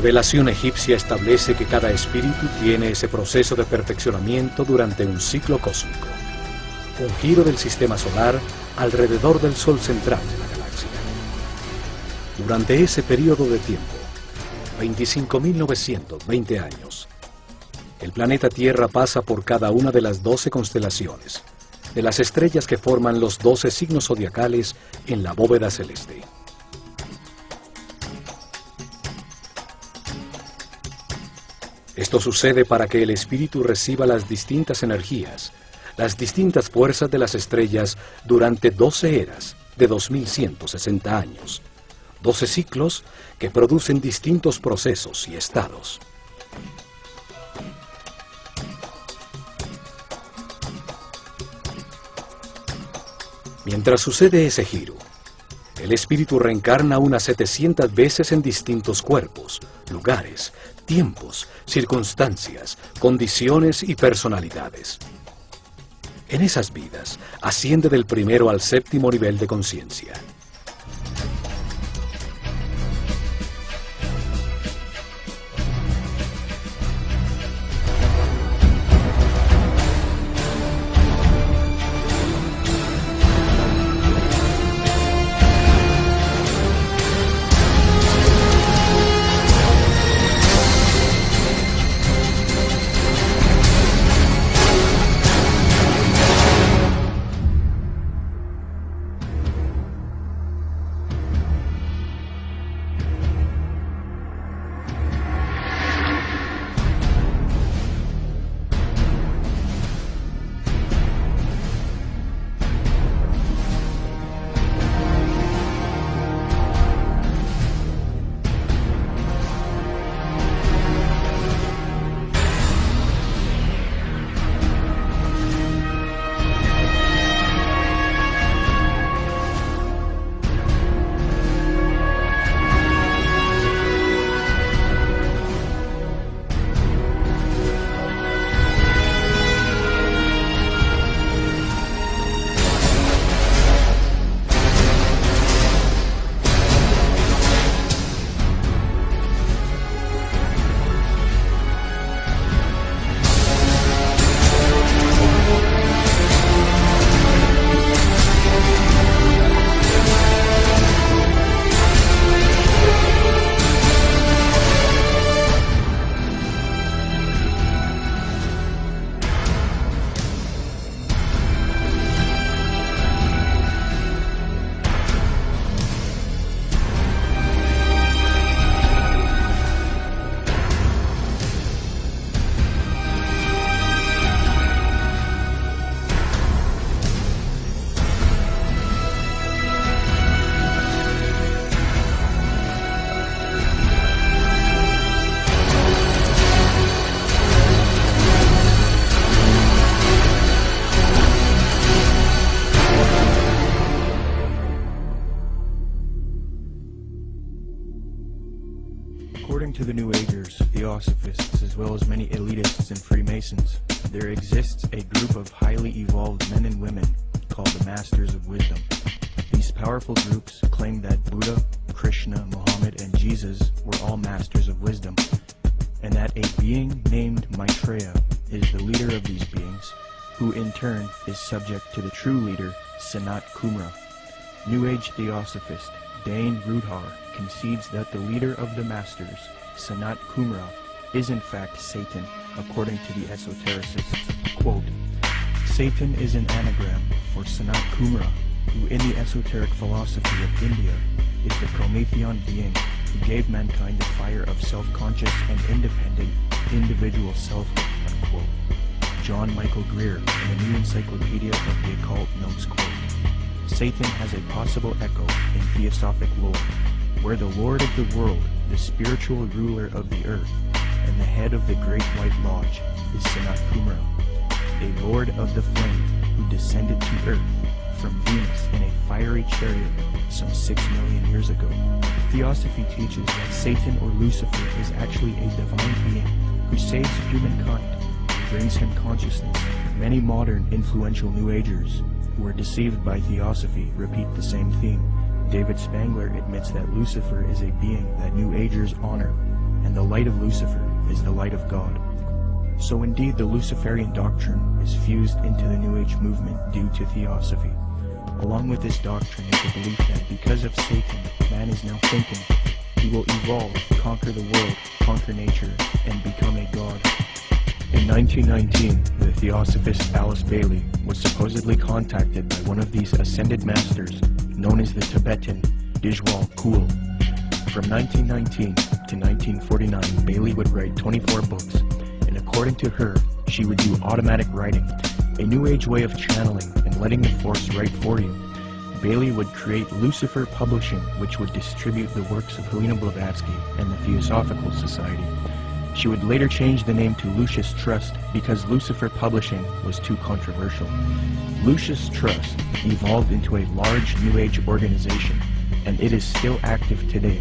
revelación egipcia establece que cada espíritu tiene ese proceso de perfeccionamiento durante un ciclo cósmico, un giro del sistema solar alrededor del Sol central de la galaxia. Durante ese periodo de tiempo, 25.920 años, el planeta Tierra pasa por cada una de las 12 constelaciones, de las estrellas que forman los 12 signos zodiacales en la bóveda celeste. Esto sucede para que el espíritu reciba las distintas energías, las distintas fuerzas de las estrellas durante 12 eras de 2160 años, 12 ciclos que producen distintos procesos y estados. Mientras sucede ese giro, el espíritu reencarna unas 700 veces en distintos cuerpos, lugares, tiempos, circunstancias, condiciones y personalidades. En esas vidas, asciende del primero al séptimo nivel de conciencia. According to the New Agers, Theosophists, as well as many elitists and Freemasons, there exists a group of highly evolved men and women called the Masters of Wisdom. These powerful groups claim that Buddha, Krishna, Muhammad, and Jesus were all masters of wisdom, and that a being named Maitreya is the leader of these beings, who in turn is subject to the true leader, Sanat Kumara. New Age Theosophist Dane Rudhar concedes that the leader of the Masters, Sanat Kumara, is in fact Satan, according to the esotericists. Quote, Satan is an anagram for Sanat Kumara, who in the esoteric philosophy of India is the Promethean being who gave mankind the fire of self-conscious and independent individual selfhood, unquote. John Michael Greer, in the New Encyclopedia of the Occult, notes, quote, Satan has a possible echo in theosophic lore, where the Lord of the world, the spiritual ruler of the earth, and the head of the Great White Lodge is Sanat Kumara, a Lord of the Flame who descended to earth from Venus in a fiery chariot some 6 million years ago. Theosophy teaches that Satan or Lucifer is actually a divine being who saves humankind and brings him consciousness. Many modern influential New Agers who are deceived by Theosophy repeat the same theme. David Spangler admits that Lucifer is a being that New Agers honor, and the light of Lucifer is the light of God. So indeed the Luciferian doctrine is fused into the New Age movement due to theosophy. Along with this doctrine is the belief that because of Satan, man is now thinking he will evolve, conquer the world, conquer nature, and become a god. In 1919, the theosophist Alice Bailey was supposedly contacted by one of these ascended masters, known as the Tibetan Dijwal Kul. From 1919 to 1949, Bailey would write 24 books, and according to her, she would do automatic writing, a new age way of channeling and letting the force write for you. Bailey would create Lucifer Publishing, which would distribute the works of Helena Blavatsky and the Theosophical Society. She would later change the name to Lucius Trust because Lucifer Publishing was too controversial. Lucius Trust evolved into a large New Age organization, and it is still active today.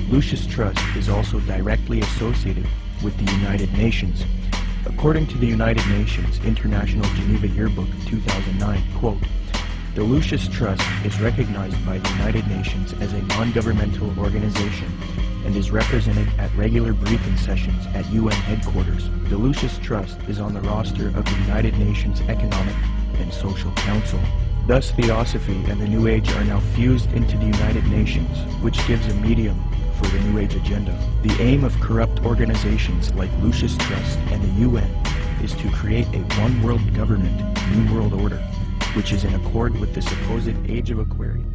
Lucius Trust is also directly associated with the United Nations. According to the United Nations International Geneva Yearbook 2009, quote, "The Lucius Trust is recognized by the United Nations as a non-governmental organization and is represented at regular briefing sessions at UN headquarters. The Lucius Trust is on the roster of the United Nations Economic and Social Council." Thus, Theosophy and the New Age are now fused into the United Nations, which gives a medium for the New Age agenda. The aim of corrupt organizations like Lucius Trust and the UN is to create a one-world government, New World Order, which is in accord with the supposed Age of Aquarius.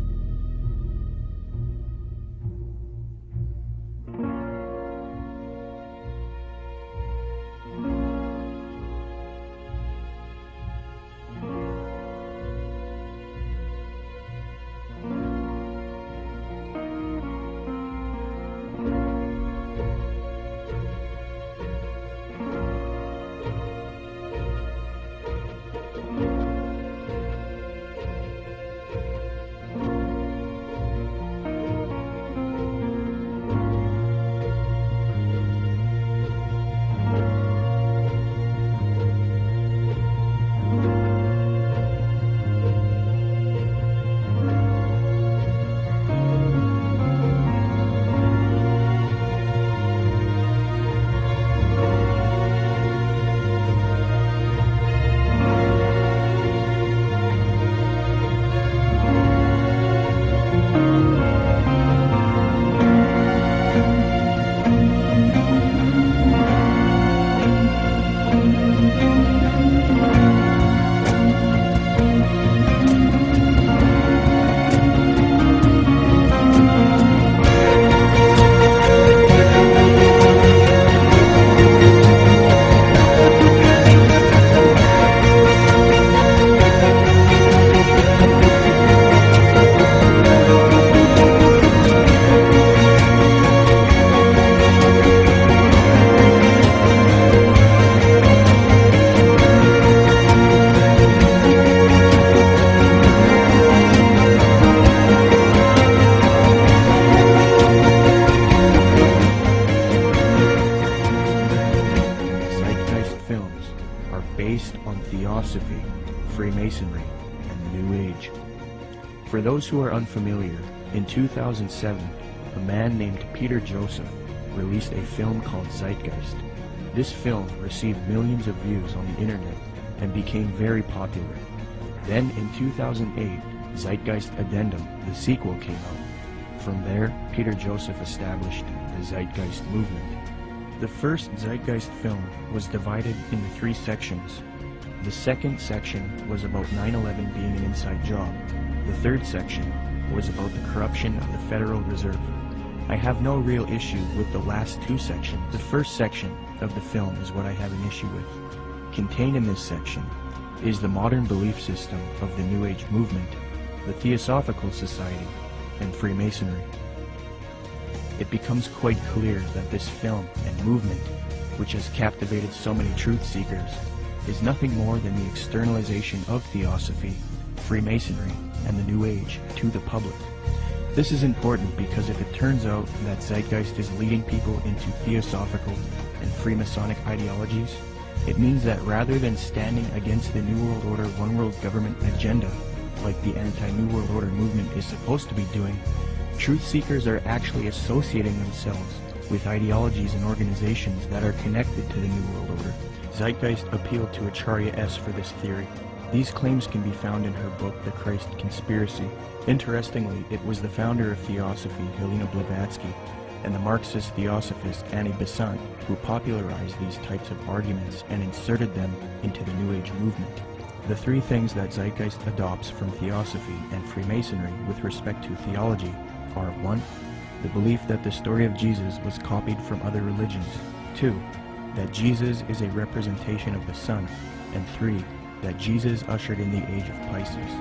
Theosophy, Freemasonry, and the New Age. For those who are unfamiliar, in 2007, a man named Peter Joseph released a film called Zeitgeist. This film received millions of views on the internet and became very popular. Then in 2008, Zeitgeist Addendum, the sequel, came out. From there, Peter Joseph established the Zeitgeist movement. The first Zeitgeist film was divided into 3 sections. The second section was about 9/11 being an inside job. The third section was about the corruption of the Federal Reserve. I have no real issue with the last 2 sections. The first section of the film is what I have an issue with. Contained in this section is the modern belief system of the New Age movement, the Theosophical Society, and Freemasonry. It becomes quite clear that this film and movement, which has captivated so many truth seekers, is nothing more than the externalization of Theosophy, Freemasonry, and the New Age to the public. This is important because if it turns out that Zeitgeist is leading people into Theosophical and Freemasonic ideologies, it means that rather than standing against the New World Order One World Government agenda, like the anti-New World Order movement is supposed to be doing, truth seekers are actually associating themselves with ideologies and organizations that are connected to the New World Order. Zeitgeist appealed to Acharya S. for this theory. These claims can be found in her book, The Christ Conspiracy. Interestingly, it was the founder of Theosophy, Helena Blavatsky, and the Marxist Theosophist Annie Besant who popularized these types of arguments and inserted them into the New Age movement. The three things that Zeitgeist adopts from Theosophy and Freemasonry with respect to theology are: 1. The belief that the story of Jesus was copied from other religions. 2. That Jesus is a representation of the Son. And 3. That Jesus ushered in the age of Pisces.